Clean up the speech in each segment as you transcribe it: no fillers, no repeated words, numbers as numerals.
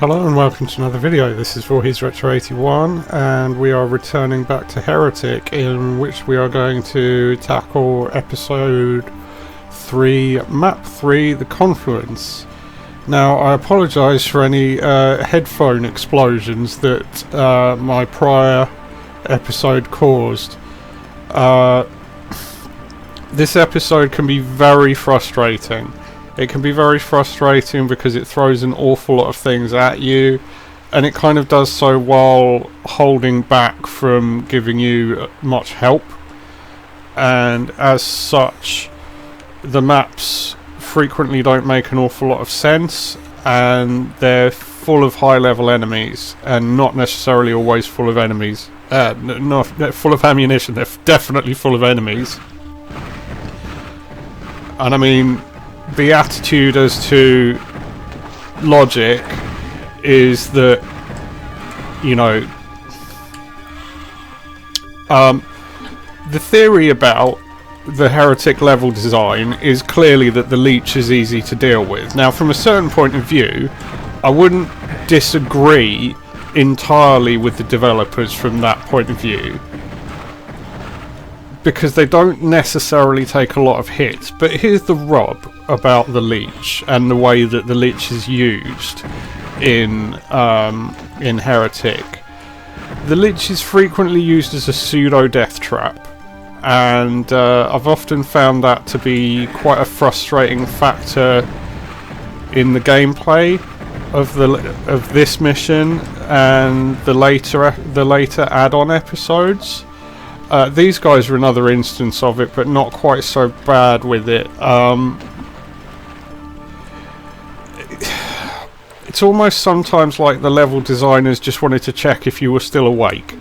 Hello and welcome to another video. This is Retro81 and we are returning back to Heretic, in which we are going to tackle episode 3, map 3, the Confluence. Now I apologise for any headphone explosions that my prior episode caused. This episode can be very frustrating. It can be very frustrating because it throws an awful lot of things at you, and it kind of does so while holding back from giving you much help. And as such, the maps frequently don't make an awful lot of sense, and they're full of high level enemies and not necessarily always full of enemies. Not full of ammunition. They're definitely full of enemies. And I mean, the attitude as to logic is that, you know, the theory about the Heretic level design is clearly that the leech is easy to deal with. Now, from a certain point of view, I wouldn't disagree entirely with the developers from that point of view, because they don't necessarily take a lot of hits. But here's the rub about the leech and the way that the leech is used in Heretic. The leech is frequently used as a pseudo death trap, and I've often found that to be quite a frustrating factor in the gameplay of this mission and the later add-on episodes. These guys are another instance of it, but not quite so bad with it. It's almost sometimes like the level designers just wanted to check if you were still awake.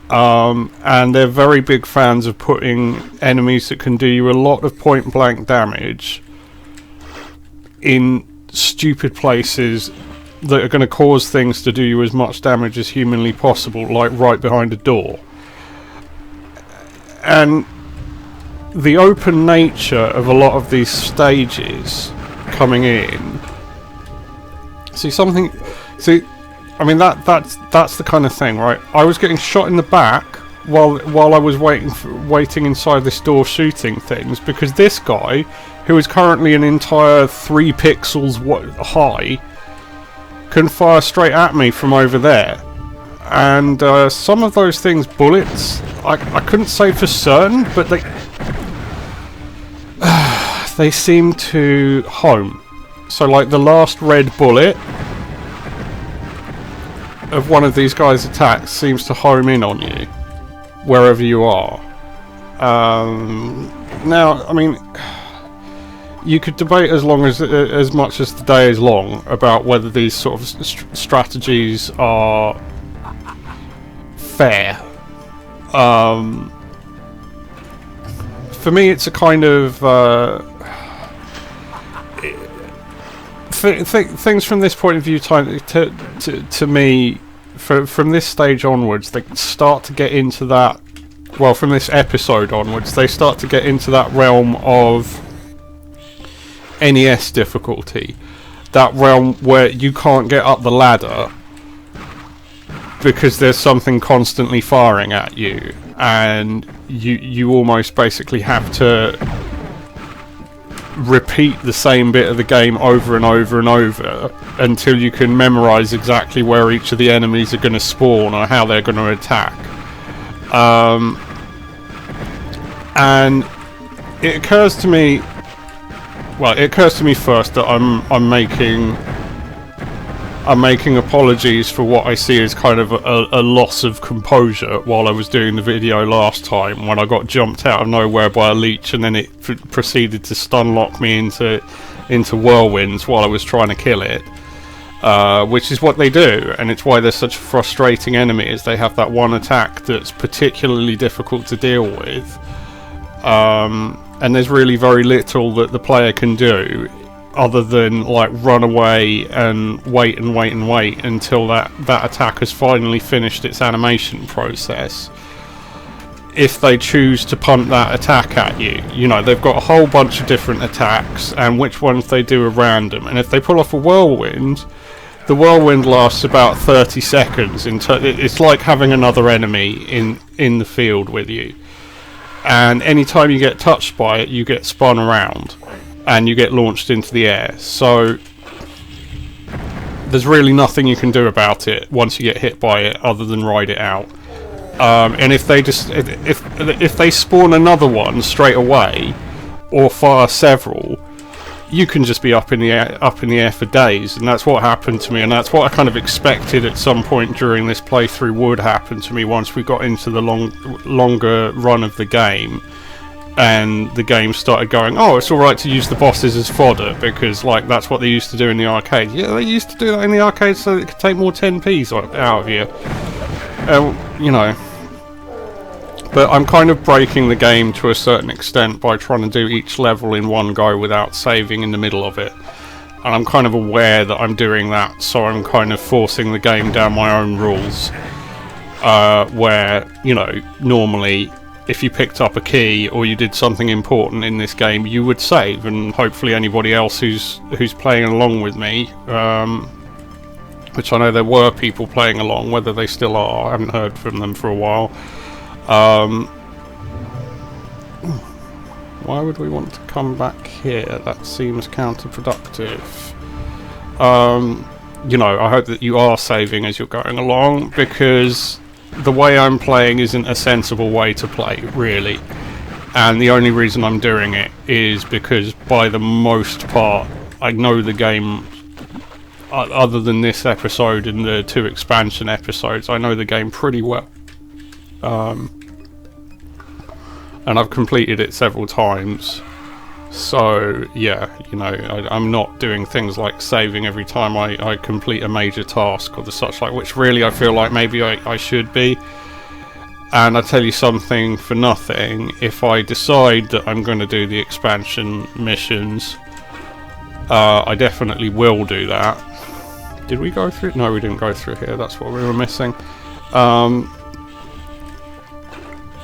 And they're very big fans of putting enemies that can do you a lot of point-blank damage in stupid places that are going to cause things to do you as much damage as humanly possible, like right behind a door. And the open nature of a lot of these stages coming in, I mean that's the kind of thing, right? I was getting shot in the back while I was waiting inside this door shooting things, because this guy, who is currently an entire 3 pixels high, can fire straight at me from over there. And some of those things, bullets, I couldn't say for certain, but they seem to home. So like the last red bullet of one of these guys' attacks seems to home in on you wherever you are. Now, I mean, you could debate as much as the day is long about whether these sort of strategies are fair. For me, it's a kind of things from this point of view. To me, from this stage onwards, they start to get into that. Well, from this episode onwards, they start to get into that realm of NES difficulty. That realm where you can't get up the ladder because there's something constantly firing at you, and you almost basically have to repeat the same bit of the game over and over and over until you can memorize exactly where each of the enemies are going to spawn or how they're going to attack. And it occurs to me first that I'm making apologies for what I see as kind of a loss of composure while I was doing the video last time, when I got jumped out of nowhere by a leech and then it proceeded to stun lock me into whirlwinds while I was trying to kill it, which is what they do, and it's why they're such a frustrating enemy, is they have that one attack that's particularly difficult to deal with, and there's really very little that the player can do other than like run away and wait until that attack has finally finished its animation process. If they choose to punt that attack at you, you know, they've got a whole bunch of different attacks, and which ones they do are random. And if they pull off a whirlwind, the whirlwind lasts about 30 seconds. It's like having another enemy in the field with you. And anytime you get touched by it, you get spun around. And you get launched into the air. So there's really nothing you can do about it once you get hit by it, other than ride it out. And if they spawn another one straight away, or fire several, you can just be up in the air for days. And that's what happened to me, and that's what I kind of expected at some point during this playthrough would happen to me once we got into the longer run of the game. And the game started going, oh, it's alright to use the bosses as fodder, because like that's what they used to do in the arcade. Yeah, they used to do that in the arcade so it could take more 10p's out of you. You know. But I'm kind of breaking the game to a certain extent by trying to do each level in one go without saving in the middle of it. And I'm kind of aware that I'm doing that, so I'm kind of forcing the game down my own rules. Where, you know, normally if you picked up a key or you did something important in this game, you would save, and hopefully anybody else who's playing along with me, which I know there were people playing along, whether they still are, I haven't heard from them for a while. Why would we want to come back here? That seems counterproductive. You know, I hope that you are saving as you're going along, because the way I'm playing isn't a sensible way to play, really. And the only reason I'm doing it is because, by the most part, I know the game, other than this episode and the 2 expansion episodes, I know the game pretty well. And I've completed it several times. So, yeah, you know, I'm not doing things like saving every time I complete a major task or the such like, which really I feel like maybe I should be. And I tell you something for nothing, if I decide that I'm going to do the expansion missions, I definitely will do that. Did we go through? No, we didn't go through here, that's what we were missing.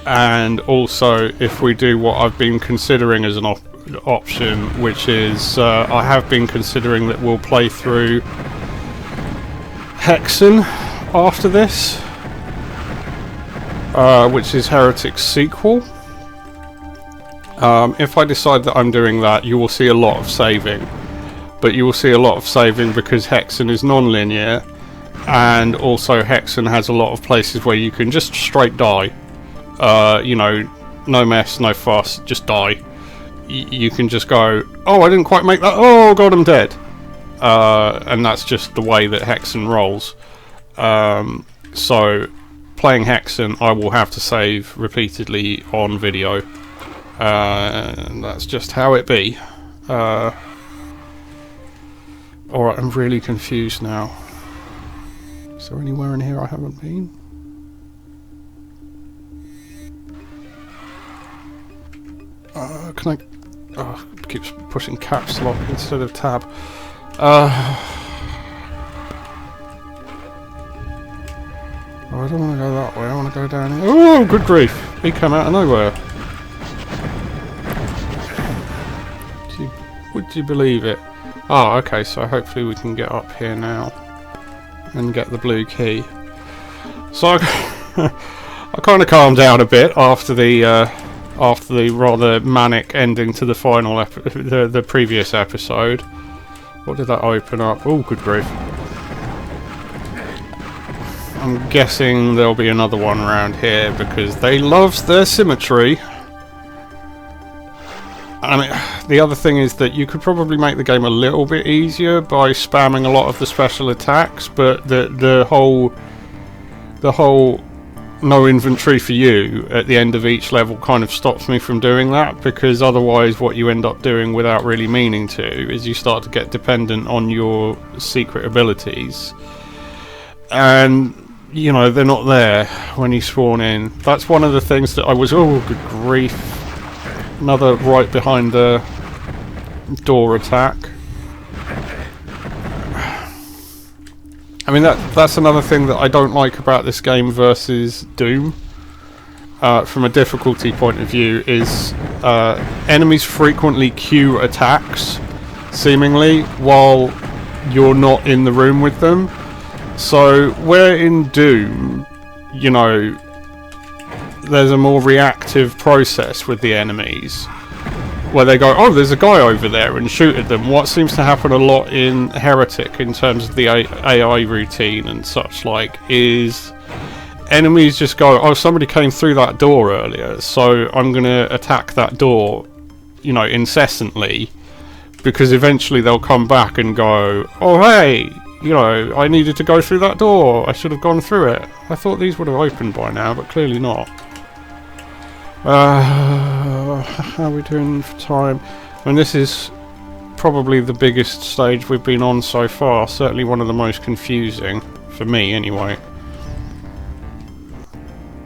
And also, if we do what I've been considering as an option, which is I have been considering that we'll play through Hexen after this, which is Heretic's sequel. If I decide that I'm doing that, you will see a lot of saving, but you will see a lot of saving because Hexen is non-linear, and also Hexen has a lot of places where you can just straight die. You know, no mess, no fuss, just die. You can just go, oh, I didn't quite make that, oh god, I'm dead. And that's just the way that Hexen rolls. So, playing Hexen, I will have to save repeatedly on video. And that's just how it be. Alright, I'm really confused now. Is there anywhere in here I haven't been? Can I... Oh, it keeps pushing caps lock instead of tab. Oh, I don't want to go that way, I want to go down here. Oh, good grief! He came out of nowhere. Would you believe it? Oh, okay, so hopefully we can get up here now and get the blue key. So I kind of calmed down a bit after the rather manic ending to the final the previous episode. What did that open up? Oh, good grief. I'm guessing there'll be another one around here because they love their symmetry. And the other thing is that you could probably make the game a little bit easier by spamming a lot of the special attacks, but the whole no inventory for you at the end of each level kind of stops me from doing that, because otherwise what you end up doing without really meaning to is you start to get dependent on your secret abilities, and you know they're not there when you spawn in. That's one of the things that I was, oh good grief, another right behind the door attack. I mean, that's another thing that I don't like about this game versus Doom, from a difficulty point of view, is enemies frequently queue attacks, seemingly, while you're not in the room with them. So where in Doom, you know, there's a more reactive process with the enemies, where they go, oh, there's a guy over there, and shoot at them. What seems to happen a lot in Heretic in terms of the AI routine and such like is enemies just go, oh, somebody came through that door earlier, so I'm going to attack that door, you know, incessantly, because eventually they'll come back and go, oh, hey, you know, I needed to go through that door. I should have gone through it. I thought these would have opened by now, but clearly not. How are we doing for time? And this is probably the biggest stage we've been on so far. Certainly one of the most confusing, for me anyway.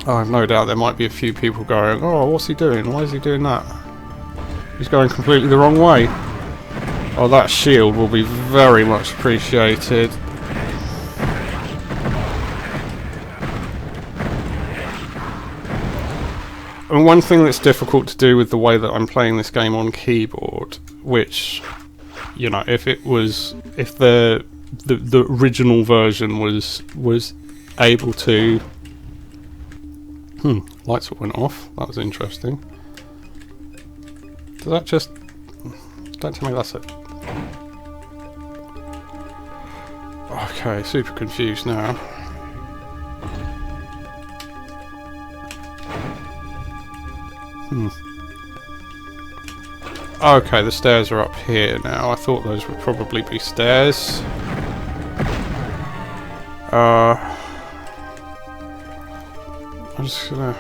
I have no doubt there might be a few people going, oh, what's he doing? Why is he doing that? He's going completely the wrong way. Oh, that shield will be very much appreciated. And one thing that's difficult to do with the way that I'm playing this game on keyboard, which, you know, if the original version was able to... lights went off. That was interesting. Does that just... Don't tell me that's it. Okay, super confused now. Okay, the stairs are up here now. I thought those would probably be stairs. I'm just gonna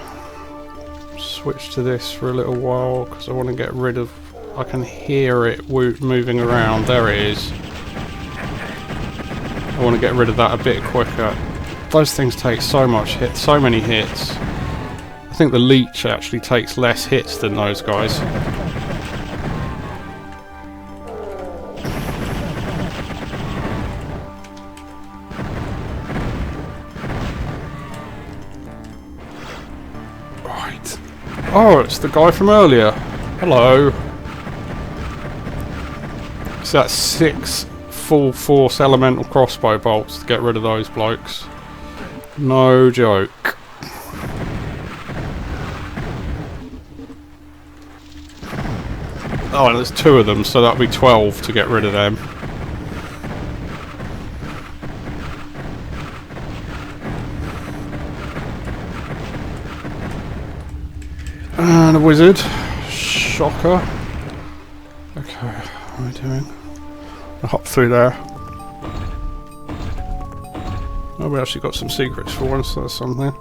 switch to this for a little while because I want to get rid of... I can hear it moving around. There it is. I want to get rid of that a bit quicker. Those things take so many hits. I think the leech actually takes less hits than those guys. Right. Oh, it's the guy from earlier. Hello. So that's 6 full force elemental crossbow bolts to get rid of those blokes. No joke. Oh, and there's 2 of them, so that'll be 12 to get rid of them. And a wizard. Shocker. Okay, what am I doing? I'll hop through there. Oh, we actually got some secrets for once, so that's something.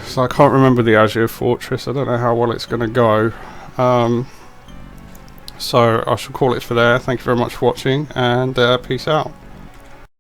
So I can't remember the Azure Fortress. I don't know how well it's going to go. So I shall call it for there. Thank you very much for watching, and peace out.